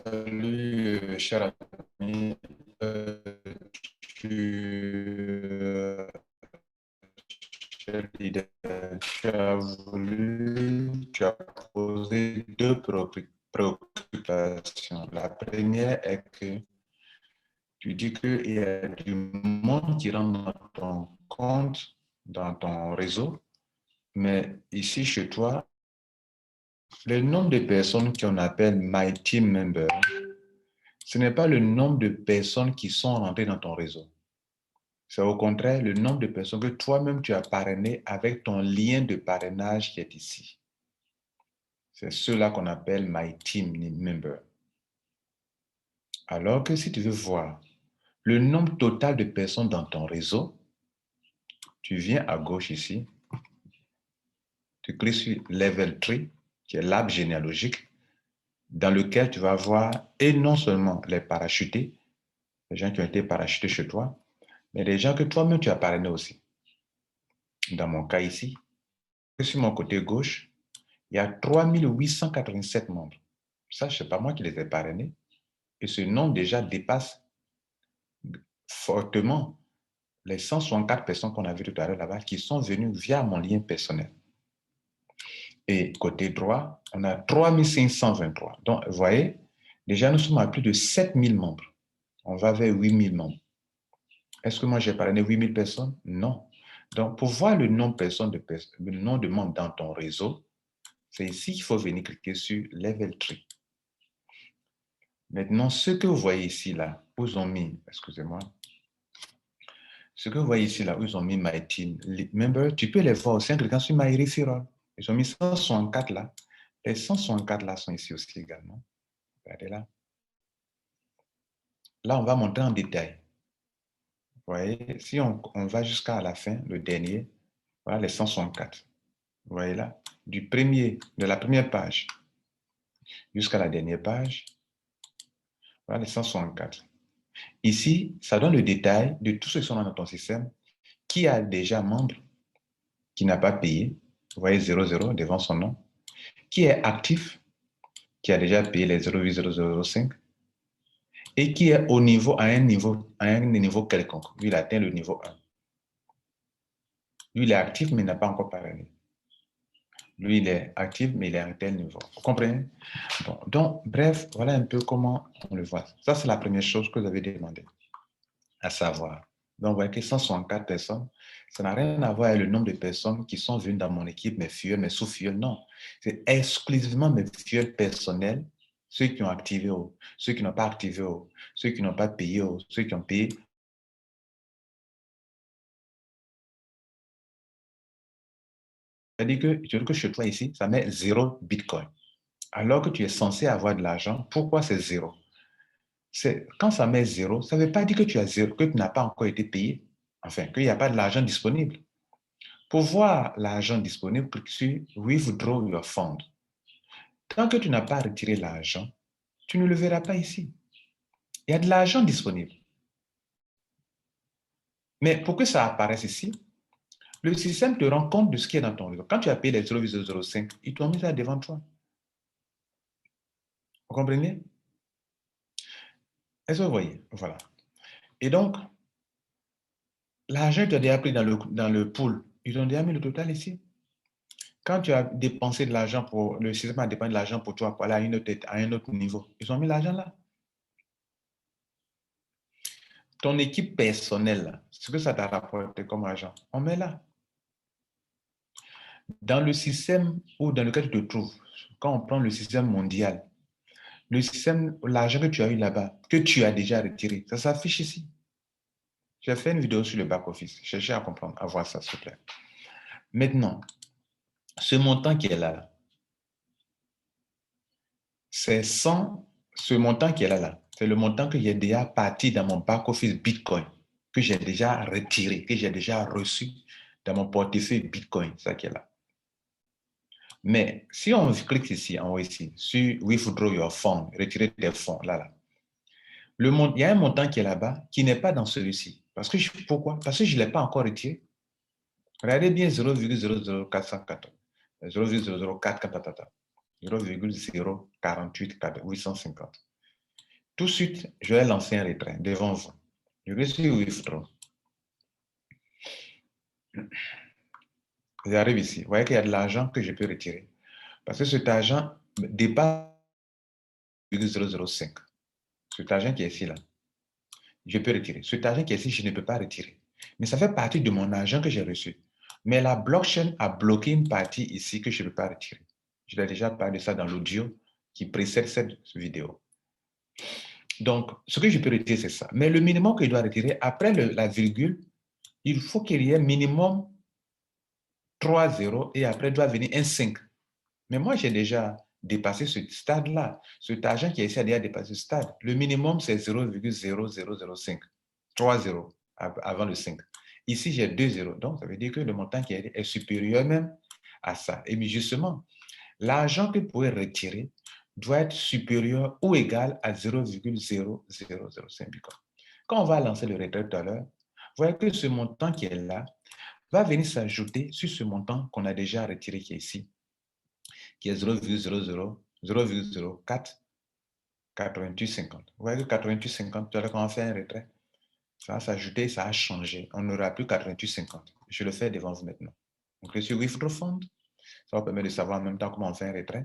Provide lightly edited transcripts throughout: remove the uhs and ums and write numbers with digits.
Salut, cher ami. Euh, tu, cher leader, tu as posé deux préoccupations. La première est que tu dis qu'il y a du monde qui rentre dans ton compte, dans ton réseau, mais ici chez toi, le nombre de personnes qu'on appelle My Team Member, ce n'est pas le nombre de personnes qui sont rentrées dans ton réseau. C'est au contraire le nombre de personnes que toi-même tu as parrainé avec ton lien de parrainage qui est ici. C'est ceux-là qu'on appelle My Team Member. Alors que si tu veux voir le nombre total de personnes dans ton réseau, tu viens à gauche ici, tu cliques sur Level 3, qui est l'arbre généalogique, dans lequel tu vas voir, et non seulement les parachutés, les gens qui ont été parachutés chez toi, mais les gens que toi-même tu as parrainés aussi. Dans mon cas ici, sur mon côté gauche, il y a 3887 membres. Ça, ce n'est pas moi qui les ai parrainés. Et ce nombre déjà dépasse fortement les 164 personnes qu'on a vues tout à l'heure là-bas qui sont venues via mon lien personnel. Et côté droit, on a 3523. Donc, vous voyez, déjà, nous sommes à plus de 7000 membres. On va vers 8000 membres. Est-ce que moi, j'ai parrainé 8000 personnes? Non. Donc, pour voir le nombre le nombre de membres dans ton réseau, c'est ici qu'il faut venir cliquer sur Level 3. Maintenant, ce que vous voyez ici, là, où ils ont mis, excusez-moi, ce que vous voyez ici, là, où ils ont mis My Team Member, tu peux les voir aussi en cliquant sur My Referral. Ils ont mis 164 là. Les 164 là sont ici aussi également. Regardez là. Là, on va monter en détail. Vous voyez, si on va jusqu'à la fin, le dernier, voilà les 164. Vous voyez là, de la première page jusqu'à la dernière page, voilà les 164. Ici, ça donne le détail de tous ceux qui sont dans ton système, qui a déjà membre, qui n'a pas payé, vous voyez 00 devant son nom, qui est actif, qui a déjà payé les 0,0005 et qui est à un niveau quelconque. Lui, il atteint le niveau 1. Lui, il est actif, mais il n'a pas encore parrainé. Lui, il est actif, mais il est à un tel niveau. Vous comprenez? Bon, donc, bref, voilà un peu comment on le voit. Ça, c'est la première chose que vous avez demandé à savoir. Donc, vous voyez que 164 personnes, ça n'a rien à voir avec le nombre de personnes qui sont venues dans mon équipe, mes fioles, mes sous-fioles, non. C'est exclusivement mes fioles personnelles, ceux qui ont activé, ceux qui n'ont pas activé, ceux qui n'ont pas payé, ceux qui ont payé. C'est-à-dire que chez toi ici, ça met 0 Bitcoin. Alors que tu es censé avoir de l'argent, pourquoi c'est 0? Quand ça met 0, ça ne veut pas dire que tu as 0, que tu n'as pas encore été payé. Enfin, qu'il n'y a pas de l'argent disponible. Pour voir l'argent disponible, clique sur Withdraw your fund. Tant que tu n'as pas retiré l'argent, tu ne le verras pas ici. Il y a de l'argent disponible. Mais pour que ça apparaisse ici, le système te rend compte de ce qui est dans ton réseau. Quand tu as payé les 0,05, ils t'ont mis ça devant toi. Vous comprenez? Est-ce que vous voyez? Voilà. Et donc, l'argent que tu as déjà pris dans le pool, ils ont déjà mis le total ici. Quand tu as dépensé de l'argent le système a dépensé de l'argent pour toi pour aller à un autre niveau, ils ont mis l'argent là. Ton équipe personnelle, ce que ça t'a rapporté comme argent, on met là. Dans le système ou dans lequel tu te trouves, quand on prend le système mondial, le système, l'argent que tu as eu là-bas, que tu as déjà retiré, ça s'affiche ici. J'ai fait une vidéo sur le back-office. Cherchez à comprendre, à voir ça, s'il vous plaît. Maintenant, ce montant qui est là, c'est 100, ce montant qui est là, c'est le montant que j'ai déjà parti dans mon back-office Bitcoin, que j'ai déjà retiré, que j'ai déjà reçu dans mon portefeuille Bitcoin, ça qui est là. Mais si on clique ici, en haut ici, sur Withdraw your fund, retirer tes fonds, là, il y a un montant qui est là-bas qui n'est pas dans celui-ci. Pourquoi? Parce que je ne l'ai pas encore retiré. Regardez bien 0,00414, 0,004, 0,048, 850. Tout de suite, je vais lancer un retrait devant vous. Je vais sur Withdraw. J'arrive ici. Vous voyez qu'il y a de l'argent que je peux retirer. Parce que cet argent dépasse 0,005. Cet argent qui est ici, là, je peux retirer. Cet argent qui est ici, je ne peux pas retirer. Mais ça fait partie de mon argent que j'ai reçu. Mais la blockchain a bloqué une partie ici que je ne peux pas retirer. Je l'ai déjà parlé de ça dans l'audio qui précède cette vidéo. Donc, ce que je peux retirer, c'est ça. Mais le minimum que je dois retirer, après la virgule, il faut qu'il y ait minimum 3 zéros et après, il doit venir un 5. Mais moi, j'ai déjà dépassé ce stade-là. Cet argent qui est ici a déjà dépassé ce stade. Le minimum, c'est 0,0005. 3 zéros avant le 5. Ici, j'ai 2 zéros. Donc, ça veut dire que le montant qui est supérieur même à ça. Et justement, l'argent que vous pouvez retirer doit être supérieur ou égal à 0,0005 Bitcoin. Quand on va lancer le retrait tout à l'heure, vous voyez que ce montant qui est là va venir s'ajouter sur ce montant qu'on a déjà retiré qui est ici, qui est 0,04 88,50. Vous voyez que 88,50, tout à l'heure quand on fait un retrait, ça va s'ajouter, ça a changé. On n'aura plus 88,50. Je le fais devant vous maintenant. Donc, je suis Withdraw Fund. Ça va permettre de savoir en même temps comment on fait un retrait.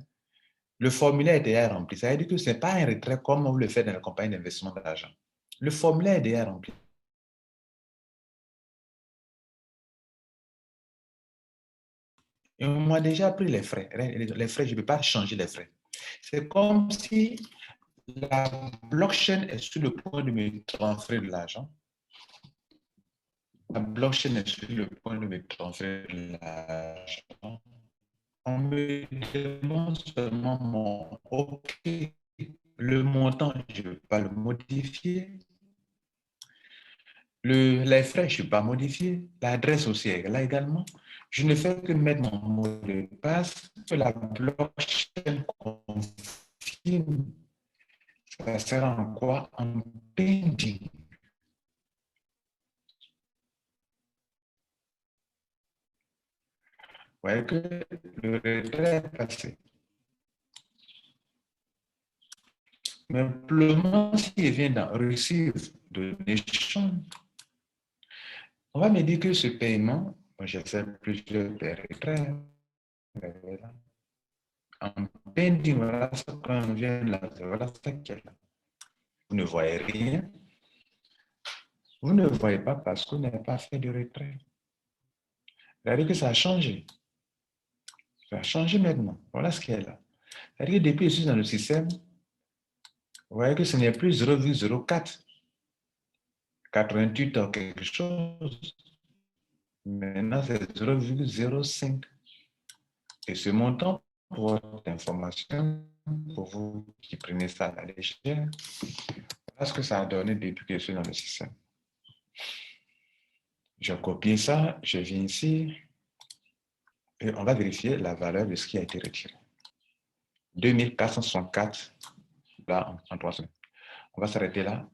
Le formulaire est déjà rempli. Ça veut dire que ce n'est pas un retrait comme on le fait dans la compagnie d'investissement d'argent. Le formulaire est déjà rempli. Et on m'a déjà pris les frais. Les frais, je ne peux pas changer les frais. C'est comme si la blockchain est sur le point de me transférer de l'argent. La blockchain est sur le point de me transférer de l'argent. On me demande seulement mon OK. Le montant, je ne veux pas le modifier. Les frais, je ne peux pas modifier. L'adresse aussi est là également. Je ne fais que mettre mon mot de passe que la blockchain confirme. Ça sert en quoi? En pending. Vous voyez que le retrait est passé. Mais pour le moment, s'il vient dans receive donation, on va me dire que ce paiement, j'ai fait plusieurs retraits. Voilà. En pending, voilà ce qu'on vient là, voilà ce qu'il y a là. Vous ne voyez rien. Vous ne voyez pas parce que vous n'avez pas fait de retrait. C'est-à-dire que ça a changé. Ça a changé maintenant. Voilà ce qu'il y a là. C'est-à-dire que depuis que je suis dans le système, vous voyez que ce n'est plus 0,04, 88 ou quelque chose. Maintenant, c'est 0,05. Et ce montant, pour votre information, pour vous qui prenez ça à la légère, voilà ce que ça a donné depuis que je suis dans le système. Je copie ça, je viens ici, et on va vérifier la valeur de ce qui a été retiré. 2464 là en 3 semaines. On va s'arrêter là.